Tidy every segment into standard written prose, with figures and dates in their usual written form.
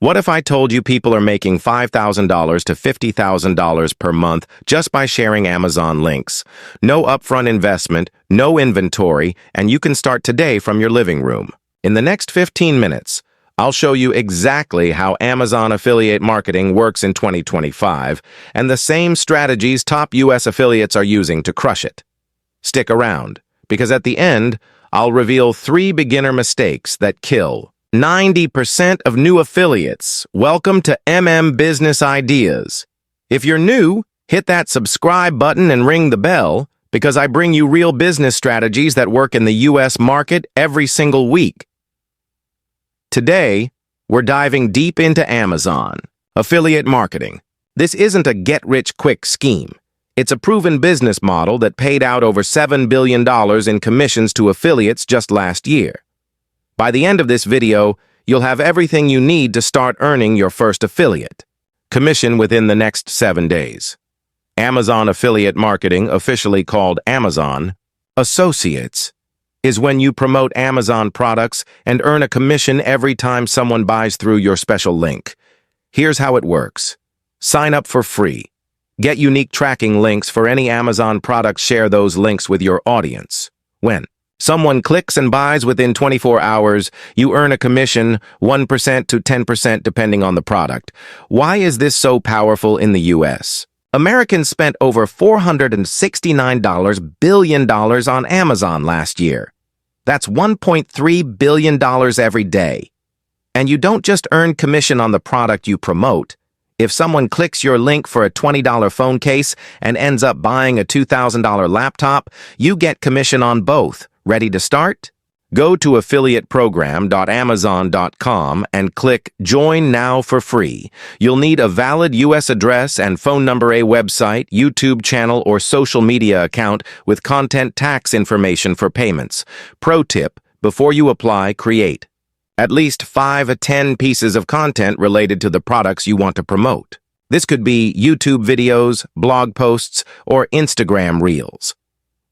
What if I told you people are making $5,000 to $50,000 per month just by sharing Amazon links? No upfront investment, no inventory, and you can start today from your living room. In the next 15 minutes, I'll show you exactly how Amazon affiliate marketing works in 2025 and the same strategies top US affiliates are using to crush it. Stick around, because at the end, I'll reveal 3 beginner mistakes that kill 90% of new affiliates. Welcome to MM.Business Ideas. If you're new, hit that subscribe button and ring the bell because I bring you real business strategies that work in the US market every single week. Today, we're diving deep into Amazon affiliate marketing. This isn't a get-rich-quick scheme. It's a proven business model that paid out over $7 billion in commissions to affiliates just last year. By the end of this video, you'll have everything you need to start earning your first affiliate commission within the next 7 days. Amazon affiliate marketing, officially called Amazon Associates, is when you promote Amazon products and earn a commission every time someone buys through your special link. Here's how it works. Sign up for free. Get unique tracking links for any Amazon products. Share those links with your audience. When someone clicks and buys within 24 hours, you earn a commission, 1% to 10% depending on the product. Why is this so powerful in the US? Americans spent over $469 billion on Amazon last year. That's $1.3 billion every day. And you don't just earn commission on the product you promote. If someone clicks your link for a $20 phone case and ends up buying a $2,000 laptop, you get commission on both. Ready to start? Go to affiliateprogram.amazon.com and click Join Now for free. You'll need a valid U.S. address and phone number, a website, YouTube channel, or social media account with content tax information for payments. Pro tip, before you apply, create at least 5 to 10 pieces of content related to the products you want to promote. This could be YouTube videos, blog posts, or Instagram reels.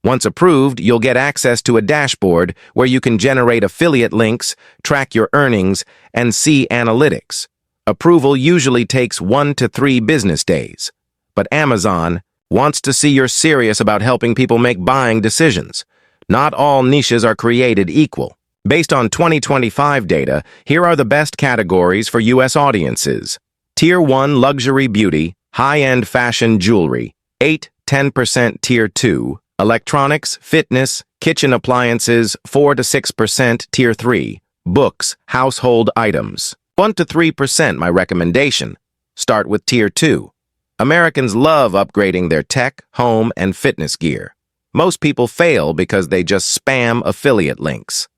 Once approved, you'll get access to a dashboard where you can generate affiliate links, track your earnings, and see analytics. Approval usually takes 1 to 3 business days. But Amazon wants to see you're serious about helping people make buying decisions. Not all niches are created equal. Based on 2025 data, here are the best categories for U.S. audiences. Tier 1 luxury beauty, high-end fashion jewelry, 8-10%. Tier 2 electronics, fitness, kitchen appliances, 4 to 6%. Tier 3 books, household items, 1 to 3%. My recommendation: start with Tier 2. Americans love upgrading their tech, home, and fitness gear. Most people fail because they just spam affiliate links.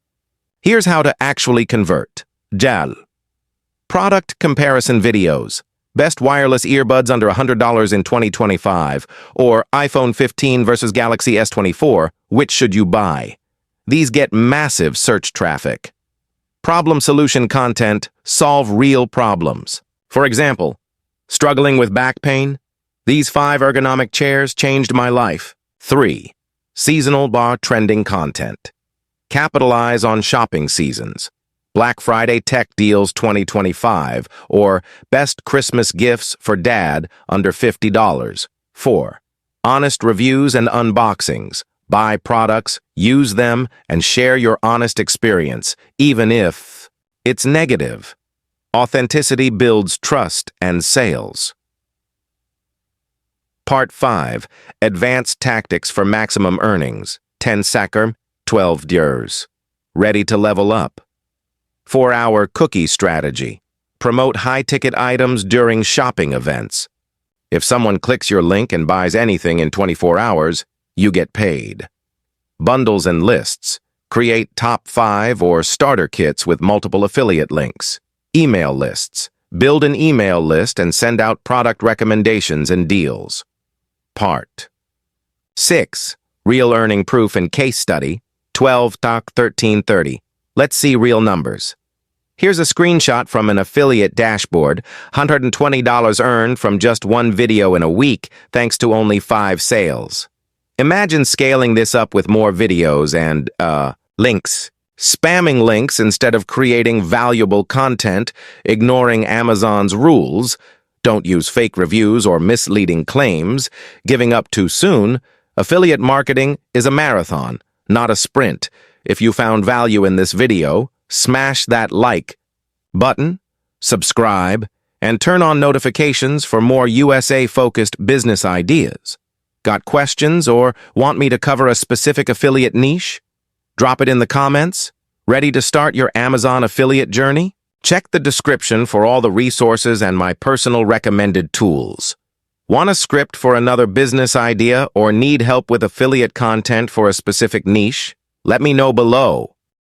Here's how to actually convert. JAL. Product comparison videos. Best wireless earbuds under $100 in 2025. Or iPhone 15 versus Galaxy S24. Which should you buy? These get massive search traffic. Problem solution content. Solve real problems. For example, struggling with back pain? These 5 ergonomic chairs changed my life. 3. Seasonal bar trending content. Capitalize on shopping seasons. Black Friday Tech Deals 2025, or Best Christmas Gifts for Dad under $50. 4. Honest reviews and unboxings. Buy products, use them, and share your honest experience, even if it's negative. Authenticity builds trust and sales. Part 5. Advanced Tactics for Maximum Earnings. 10 Sacker, 12 Durs. Ready to level up. 4-hour cookie strategy. Promote high-ticket items during shopping events. If someone clicks your link and buys anything in 24 hours, you get paid. Bundles and lists. Create top 5 or starter kits with multiple affiliate links. Email lists. Build an email list and send out product recommendations and deals. Part 6. Real earning proof and case study. 12 Doc 1330. Let's see real numbers. Here's a screenshot from an affiliate dashboard. $120 earned from just 1 video in a week, thanks to only 5 sales. Imagine scaling this up with more videos and, links. Spamming links instead of creating valuable content, ignoring Amazon's rules, don't use fake reviews or misleading claims, giving up too soon. Affiliate marketing is a marathon, not a sprint. If you found value in this video, smash that like button, subscribe, and turn on notifications for more USA-focused business ideas. Got questions or want me to cover a specific affiliate niche? Drop it in the comments. Ready to start your Amazon affiliate journey? Check the description for all the resources and my personal recommended tools. Want a script for another business idea or need help with affiliate content for a specific niche? Let me know below.